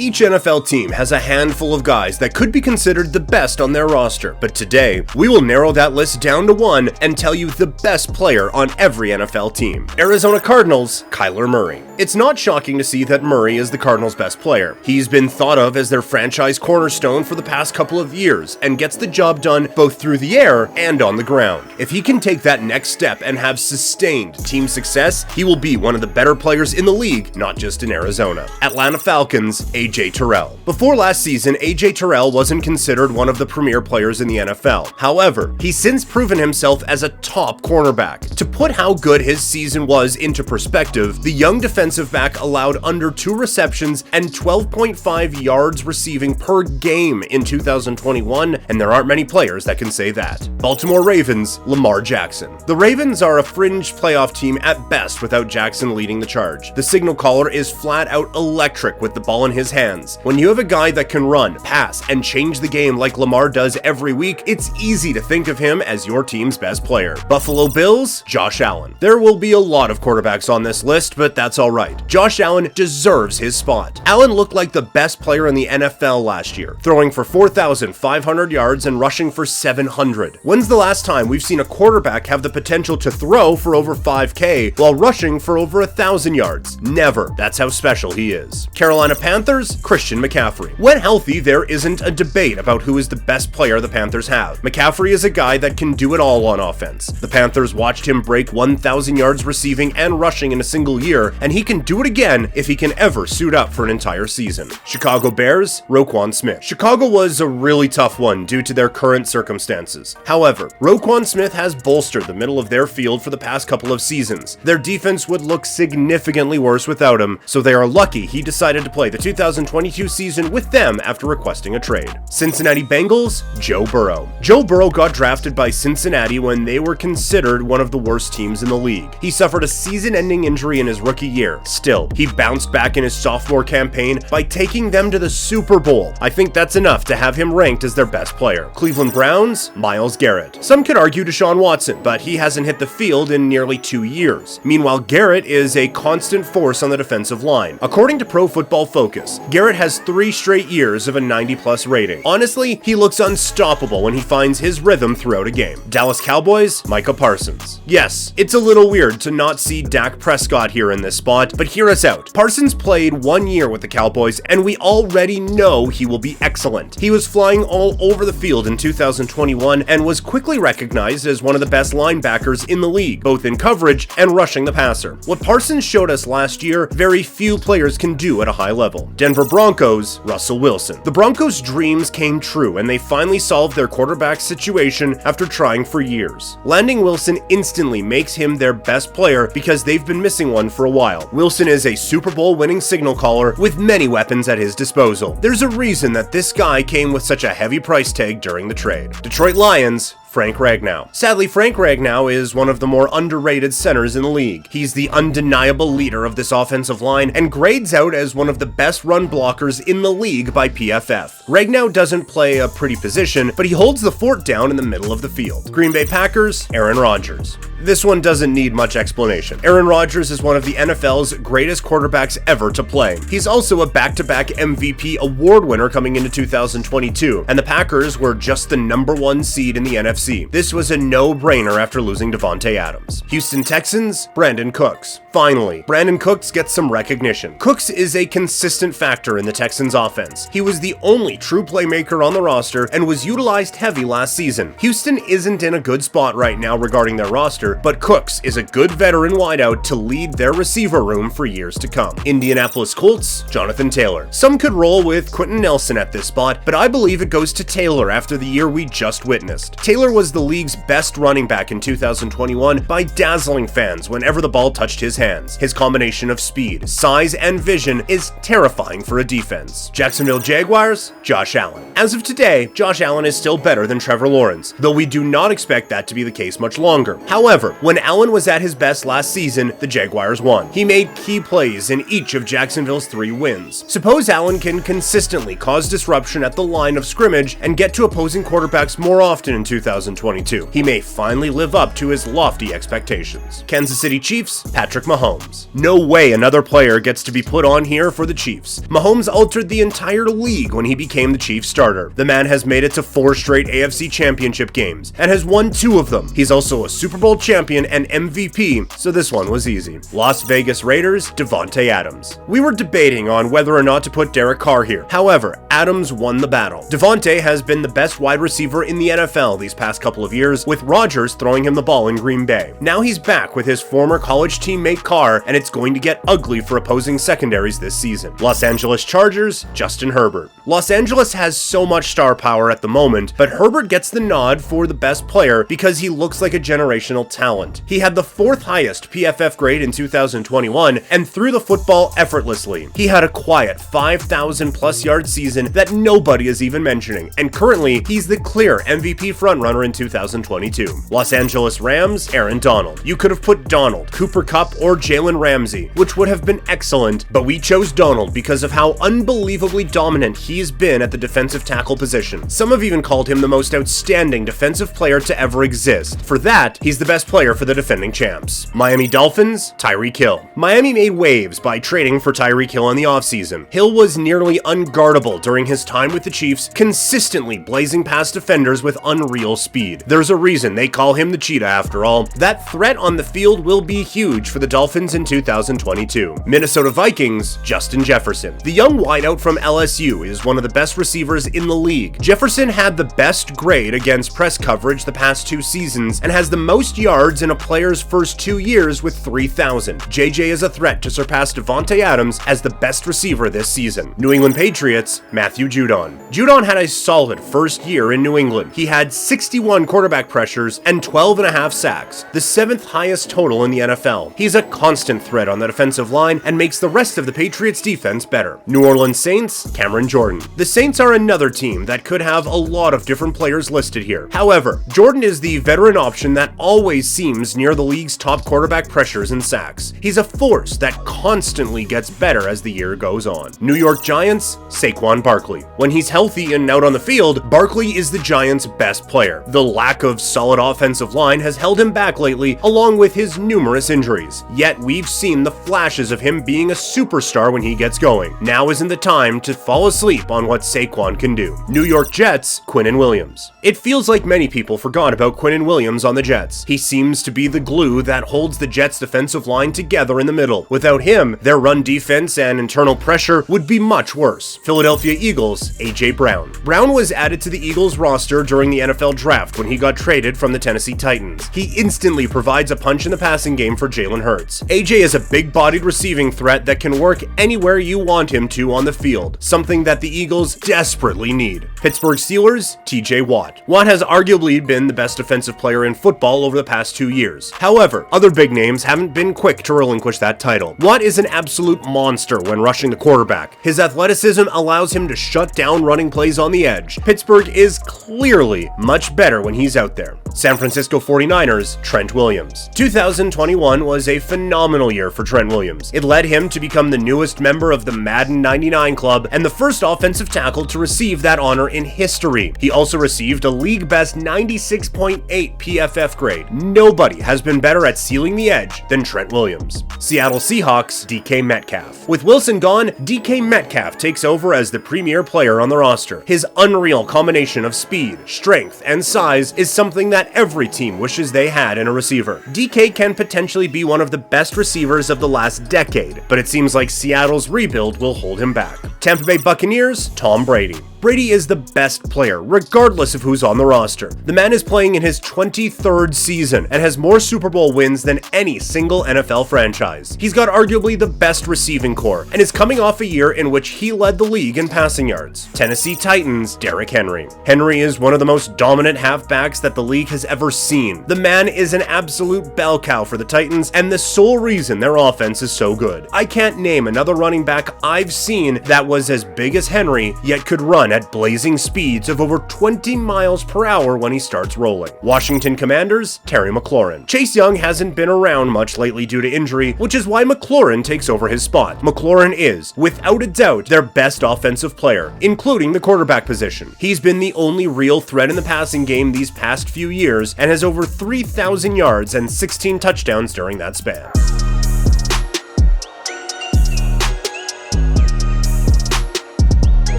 Each NFL team has a handful of guys that could be considered the best on their roster, but today, we will narrow that list down to one and tell you the best player on every NFL team. Arizona Cardinals, Kyler Murray. It's not shocking to see that Murray is the Cardinals' best player. He's been thought of as their franchise cornerstone for the past couple of years and gets the job done both through the air and on the ground. If he can take that next step and have sustained team success, he will be one of the better players in the league, not just in Arizona. Atlanta Falcons, A.J. Terrell. Before last season, A.J. Terrell wasn't considered one of the premier players in the NFL. However, he's since proven himself as a top cornerback. To put how good his season was into perspective, the young defensive back allowed under 2 receptions and 12.5 yards receiving per game in 2021, and there aren't many players that can say that. Baltimore Ravens, Lamar Jackson. The Ravens are a fringe playoff team at best without Jackson leading the charge. The signal caller is flat out electric with the ball in his hands. When you have a guy that can run, pass, and change the game like Lamar does every week, it's easy to think of him as your team's best player. Buffalo Bills, Josh Allen. There will be a lot of quarterbacks on this list, but that's alright. Josh Allen deserves his spot. Allen looked like the best player in the NFL last year, throwing for 4,500 yards and rushing for 700. When's the last time we've seen a quarterback have the potential to throw for over 5K while rushing for over 1,000 yards? Never. That's how special he is. Carolina Panthers, Christian McCaffrey. When healthy, there isn't a debate about who is the best player the Panthers have. McCaffrey is a guy that can do it all on offense. The Panthers watched him break 1,000 yards receiving and rushing in a single year, and he can do it again if he can ever suit up for an entire season. Chicago Bears, Roquan Smith. Chicago was a really tough one due to their current circumstances. However, Roquan Smith has bolstered the middle of their field for the past couple of seasons. Their defense would look significantly worse without him, so they are lucky he decided to play the 2022 season with them after requesting a trade. Cincinnati Bengals, Joe Burrow. Joe Burrow got drafted by Cincinnati when they were considered one of the worst teams in the league. He suffered a season-ending injury in his rookie year. Still, he bounced back in his sophomore campaign by taking them to the Super Bowl. I think that's enough to have him ranked as their best player. Cleveland Browns, Myles Garrett. Some could argue Deshaun Watson, but he hasn't hit the field in nearly 2 years. Meanwhile, Garrett is a constant force on the defensive line. According to Pro Football Focus, Garrett has 3 straight years of a 90+ rating. Honestly, he looks unstoppable when he finds his rhythm throughout a game. Dallas Cowboys, Micah Parsons. Yes, it's a little weird to not see Dak Prescott here in this spot, but hear us out. Parsons played 1 year with the Cowboys, and we already know he will be excellent. He was flying all over the field in 2021 and was quickly recognized as one of the best linebackers in the league, both in coverage and rushing the passer. What Parsons showed us last year, very few players can do at a high level. Denver Broncos, Russell Wilson. The Broncos' dreams came true, and they finally solved their quarterback situation after trying for years. Landing Wilson instantly makes him their best player because they've been missing one for a while. Wilson is a Super Bowl winning signal caller with many weapons at his disposal. There's a reason that this guy came with such a heavy price tag during the trade. Detroit Lions, Frank Ragnow. Sadly, Frank Ragnow is one of the more underrated centers in the league. He's the undeniable leader of this offensive line and grades out as one of the best run blockers in the league by PFF. Ragnow doesn't play a pretty position, but he holds the fort down in the middle of the field. Green Bay Packers, Aaron Rodgers. This one doesn't need much explanation. Aaron Rodgers is one of the NFL's greatest quarterbacks ever to play. He's also a back-to-back MVP award winner coming into 2022, and the Packers were just the #1 seed in the NFC. This was a no-brainer after losing Devontae Adams. Houston Texans, Brandon Cooks. Finally, Brandon Cooks gets some recognition. Cooks is a consistent factor in the Texans' offense. He was the only true playmaker on the roster and was utilized heavy last season. Houston isn't in a good spot right now regarding their roster, but Cooks is a good veteran wideout to lead their receiver room for years to come. Indianapolis Colts, Jonathan Taylor. Some could roll with Quentin Nelson at this spot, but I believe it goes to Taylor after the year we just witnessed. Taylor was the league's best running back in 2021 by dazzling fans whenever the ball touched his hands. His combination of speed, size, and vision is terrifying for a defense. Jacksonville Jaguars, Josh Allen. As of today, Josh Allen is still better than Trevor Lawrence, though we do not expect that to be the case much longer. However, when Allen was at his best last season, the Jaguars won. He made key plays in each of Jacksonville's 3 wins. Suppose Allen can consistently cause disruption at the line of scrimmage and get to opposing quarterbacks more often in 2022. 2022. He may finally live up to his lofty expectations. Kansas City Chiefs, Patrick Mahomes. No way another player gets to be put on here for the Chiefs. Mahomes altered the entire league when he became the Chiefs starter. The man has made it to 4 straight AFC Championship games and has won 2 of them. He's also a Super Bowl champion and MVP, so this one was easy. Las Vegas Raiders, Davante Adams. We were debating on whether or not to put Derek Carr here. However, Adams won the battle. Davante has been the best wide receiver in the NFL these past couple of years, with Rodgers throwing him the ball in Green Bay. Now he's back with his former college teammate Carr, and it's going to get ugly for opposing secondaries this season. Los Angeles Chargers, Justin Herbert. Los Angeles has so much star power at the moment, but Herbert gets the nod for the best player because he looks like a generational talent. He had the 4th highest PFF grade in 2021 and threw the football effortlessly. He had a quiet 5,000 plus yard season that nobody is even mentioning, and currently he's the clear MVP frontrunner in 2022. Los Angeles Rams, Aaron Donald. You could have put Donald, Cooper Kupp, or Jalen Ramsey, which would have been excellent, but we chose Donald because of how unbelievably dominant he's been at the defensive tackle position. Some have even called him the most outstanding defensive player to ever exist. For that, he's the best player for the defending champs. Miami Dolphins, Tyreek Hill. Miami made waves by trading for Tyreek Hill in the offseason. Hill was nearly unguardable during his time with the Chiefs, consistently blazing past defenders with unreal speed. There's a reason they call him the Cheetah after all. That threat on the field will be huge for the Dolphins in 2022. Minnesota Vikings, Justin Jefferson. The young wideout from LSU is one of the best receivers in the league. Jefferson had the best grade against press coverage the past 2 seasons and has the most yards in a player's first 2 years with 3,000. JJ is a threat to surpass Davante Adams as the best receiver this season. New England Patriots, Matthew Judon. Judon had a solid first year in New England. He had 61 quarterback pressures and 12.5 sacks, the 7th highest total in the NFL. He's a constant threat on the defensive line and makes the rest of the Patriots defense better. New Orleans Saints, Cameron Jordan. The Saints are another team that could have a lot of different players listed here. However, Jordan is the veteran option that always seems near the league's top quarterback pressures and sacks. He's a force that constantly gets better as the year goes on. New York Giants, Saquon Barkley. When he's healthy and out on the field, Barkley is the Giants' best player. The lack of solid offensive line has held him back lately, along with his numerous injuries. Yet we've seen the flashes of him being a superstar when he gets going. Now isn't the time to fall asleep on what Saquon can do. New York Jets, Quinnen Williams. It feels like many people forgot about Quinnen Williams on the Jets. He seems to be the glue that holds the Jets' defensive line together in the middle. Without him, their run defense and internal pressure would be much worse. Philadelphia Eagles, A.J. Brown. Brown was added to the Eagles roster during the NFL draft when he got traded from the Tennessee Titans. He instantly provides a punch in the passing game for Jalen Hurts. A.J. is a big-bodied receiving threat that can work anywhere you want him to on the field, something that the Eagles desperately need. Pittsburgh Steelers, T.J. Watt. Watt has arguably been the best defensive player in football over the past 2 years. However, other big names haven't been quick to relinquish that title. Watt is an absolute monster when rushing the quarterback. His athleticism allows him to shut down running plays on the edge. Pittsburgh is clearly much better when he's out there. San Francisco 49ers, Trent Williams. 2021 was a phenomenal year for Trent Williams. It led him to become the newest member of the Madden 99 club and the first offensive tackle to receive that honor in history. He also received a league-best 96.8 PFF grade. Nobody has been better at sealing the edge than Trent Williams. Seattle Seahawks, DK Metcalf. With Wilson gone, DK Metcalf takes over as the premier player on the roster. His unreal combination of speed, strength, and size is something that every team wishes they had in a receiver. DK can potentially be one of the best receivers of the last decade, but it seems like Seattle's rebuild will hold him back. Tampa Bay Buccaneers, Tom Brady. Brady is the best player, regardless of who's on the roster. The man is playing in his 23rd season and has more Super Bowl wins than any single NFL franchise. He's got arguably the best receiving core and is coming off a year in which he led the league in passing yards. Tennessee Titans, Derrick Henry. Henry is one of the most dominant halfbacks that the league has ever seen. The man is an absolute bell cow for the Titans and the sole reason their offense is so good. I can't name another running back I've seen that was as big as Henry, yet could run run at blazing speeds of over 20 miles per hour when he starts rolling. Washington Commanders, Terry McLaurin. Chase Young hasn't been around much lately due to injury, which is why McLaurin takes over his spot. McLaurin is, without a doubt, their best offensive player, including the quarterback position. He's been the only real threat in the passing game these past few years and has over 3,000 yards and 16 touchdowns during that span.